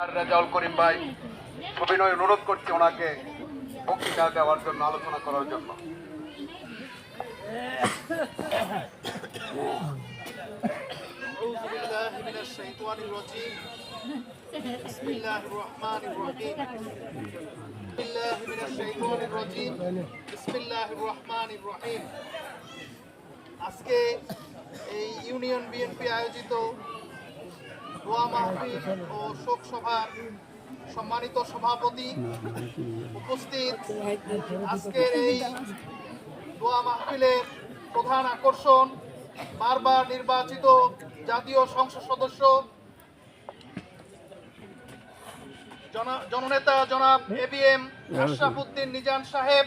রেজাউল করিম ভাই সবিনয় অনুরোধ করছি ওনাকে বক্তৃতা দেওয়ার জন্য, আলোচনা করার জন্য। আজকে এই ইউনিয়ন বিএনপি আয়োজিত দোয়া মাহফিল ও শোক সভার সম্মানিত সভাপতি উপস্থিত, আজকের এই দোয়া মাহফিলের প্রধান আকর্ষণ বারবার নির্বাচিত জাতীয় সংসদ সদস্য জননেতা জনাব এবিএম আশরাফ উদ্দিন নিজাম সাহেব,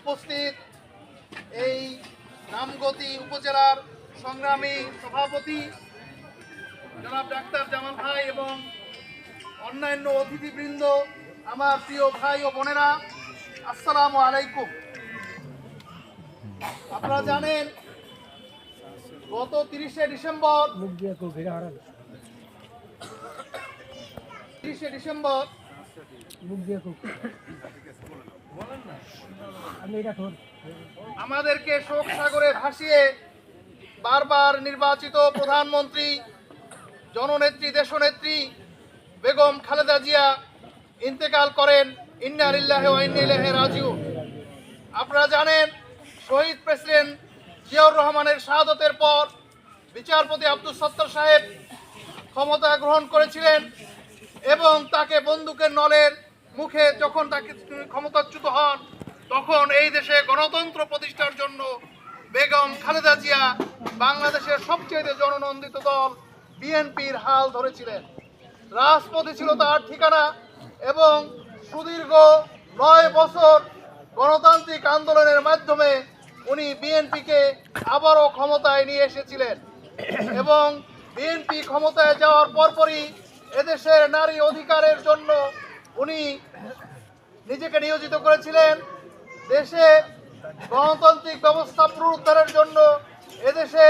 উপস্থিত এই রামগতি উপজেলার সংগ্রামী সভাপতি জনাব ডাক্তার জামাল ভাই এবং অন্যান্য অতিথিবৃন্দ, আমার প্রিয় ভাই ও বোনেরা, আসসালামু আলাইকুম। আপনারা জানেন গত 30শে ডিসেম্বর আমাদেরকে শোক সাগরে ভাসিয়ে বারবার নির্বাচিত প্রধানমন্ত্রী জননেত্রী দেশনেত্রী বেগম খালেদা জিয়া ইন্তেকাল করেন। ইন্না লিল্লাহি ওয়া ইন্না ইলাইহি রাজিউন। আপনারা জানেন শহীদ প্রেসিডেন্ট জিয়াউর রহমানের শাহাদতের পর বিচারপতি আব্দুল সত্তার সাহেব ক্ষমতা গ্রহণ করেছিলেন এবং তাকে বন্দুকের নলের মুখে যখন তাকে ক্ষমতাচ্যুত হন, তখন এই দেশে গণতন্ত্র প্রতিষ্ঠার জন্য বেগম খালেদা জিয়া বাংলাদেশের সবচেয়ে জননন্দিত দল বিএনপির হাল ধরেছিলেন। রাজপথে ছিল তার ঠিকানা এবং সুদীর্ঘ 9 বছর গণতান্ত্রিক আন্দোলনের মাধ্যমে উনি বিএনপিকে আবারও ক্ষমতায় নিয়ে এসেছিলেন এবং বিএনপি ক্ষমতায় যাওয়ার পরপরই এদেশের নারী অধিকারের জন্য উনি নিজেকে নিয়োজিত করেছিলেন। দেশে গণতান্ত্রিক ব্যবস্থা পুনরুদ্ধারের জন্য এদেশে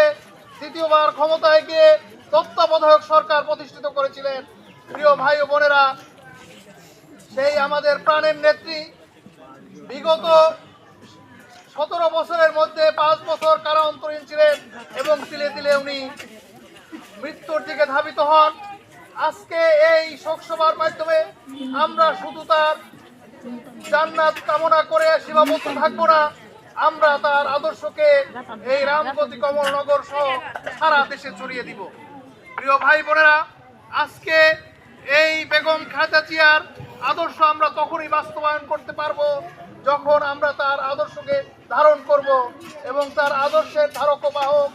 দ্বিতীয়বার ক্ষমতায় গিয়ে তত্ত্বাবধায়ক সরকার প্রতিষ্ঠিত করেছিলেন। প্রিয় ভাই ও বোনেরা, সেই আমাদের প্রাণের নেত্রী বিগত 17 বছরের মধ্যে 5 বছর কারা অন্তরীণ ছিলেন এবং তিলে তিলে উনি মৃত্যুর দিকে ধাবিত হন। আজকে এই শোকসভার মাধ্যমে আমরা শুধু তার জান্নাত কামনা করে সীমাবদ্ধ থাকবো না, আমরা তার আদর্শকে এই রামগতি কমলনগর সহ সারা দেশে ছড়িয়ে দিব। প্রিয় ভাই বোনেরা, আজকে এই বেগম খালেদা জিয়ার আদর্শ আমরা তখনই বাস্তবায়ন করতে পারবো যখন আমরা তার আদর্শকে ধারণ করব এবং তার আদর্শের ধারক বাহক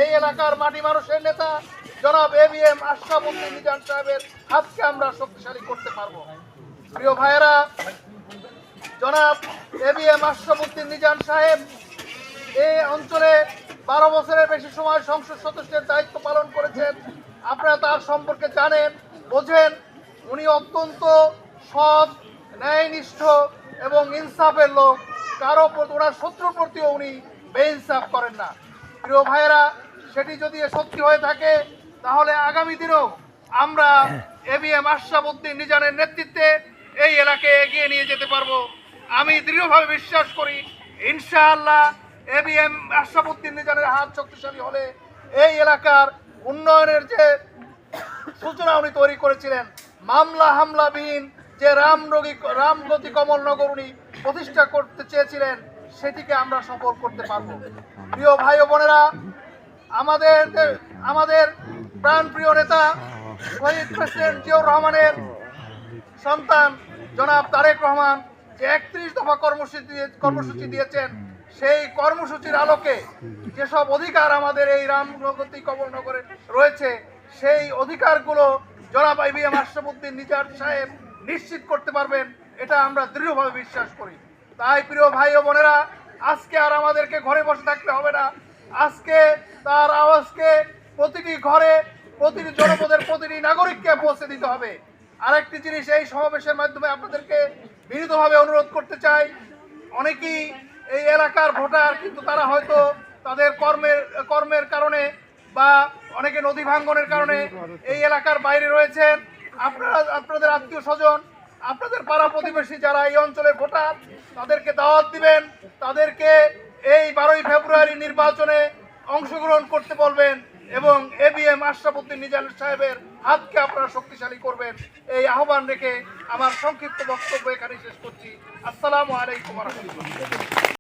এই এলাকার মাটি মানুষের নেতা জনাব এবিএম আশরাফ উদ্দিন নিজাম সাহেবের হাতকে আমরা শক্তিশালী করতে পারবো। প্রিয় ভাইয়েরা, জনাব এবিএম আশরাফ উদ্দিন নিজাম সাহেব এই অঞ্চলে 12 বছরের বেশি সময় সংসদ সদস্যের দায়িত্ব পালন করেছেন। আপনারা তার সম্পর্কে জানেন, বোঝেন। উনি অত্যন্ত সৎ, ন্যায়নিষ্ঠ এবং ইনসাফের লোক। কারো প্রতি, ওনার শত্রুর প্রতিও উনি বেইনসাফ করেন না। প্রিয় ভাইয়েরা, সেটি যদি সত্যি হয়ে থাকে তাহলে আগামী দিনেও আমরা এবিএম আশরাফ উদ্দিন নিজামের নেতৃত্বে এই এলাকায় এগিয়ে নিয়ে যেতে পারবো। আমি দৃঢ়ভাবে বিশ্বাস করি ইনশাআল্লাহ এবিএম আশরাফ উদ্দিন নিজামের হাত শক্তিশালী হলে এই এলাকার উন্নয়নের যে সূচনা উনি তৈরি করেছিলেন, মামলা হামলাবিহীন যে রামগতি কমলনগর উনি প্রতিষ্ঠা করতে চেয়েছিলেন, সেটিকে আমরা সফল করতে পারবো। প্রিয় ভাই ও বোনেরা, আমাদের প্রাণপ্রিয় নেতা শহীদ প্রেসিডেন্ট জিয়াউর রহমানের সন্তান জনাব তারেক রহমান যে 31 দফা কর্মসূচি দিয়েছেন, সেই কর্মসূচির আলোকে যেসব অধিকার আমাদের এই রামগতি কমলনগরে রয়েছে, সেই অধিকারগুলো জনাব এবিএম আশরাফ উদ্দিন নিজাম সাহেব নিশ্চিত করতে পারবেন, এটা আমরা দৃঢ়ভাবে বিশ্বাস করি। তাই প্রিয় ভাই ও বোনেরা, আজকে আর আমাদেরকে ঘরে বসে থাকতে হবে না। আজকে তার আওয়াজকে প্রতিটি ঘরে, প্রতিটি জনপদের প্রতিটি নাগরিককে পৌঁছে দিতে হবে। আরেকটি জিনিস এই সমাবেশের মাধ্যমে আপনাদেরকে বিনীতভাবে অনুরোধ করতে চাই, অনেকেই এই এলাকার ভোটার, কিন্তু তারা হয়তো তাদের কর্মের কারণে বা অনেকে নদী ভাঙ্গনের কারণে এই এলাকার বাইরে রয়েছেন। আপনারা আপনাদের আত্মীয় স্বজন, আপনাদের পাড়া প্রতিবেশী যারা এই অঞ্চলের ভোটার, তাদেরকে দাওয়াত দিবেন, তাদেরকে এই 12ই ফেব্রুয়ারি নির্বাচনে অংশগ্রহণ করতে বলবেন এবং ABM আশরাফুদ্দিন নিজামী সাহেবের হাতকে আপনারা শক্তিশালী করবেন। এই আহ্বান রেখে আমার সংক্ষিপ্ত বক্তব্য এখানে শেষ করছি। আসসালামু আলাইকুম ওয়া রাহমাতুল্লাহ।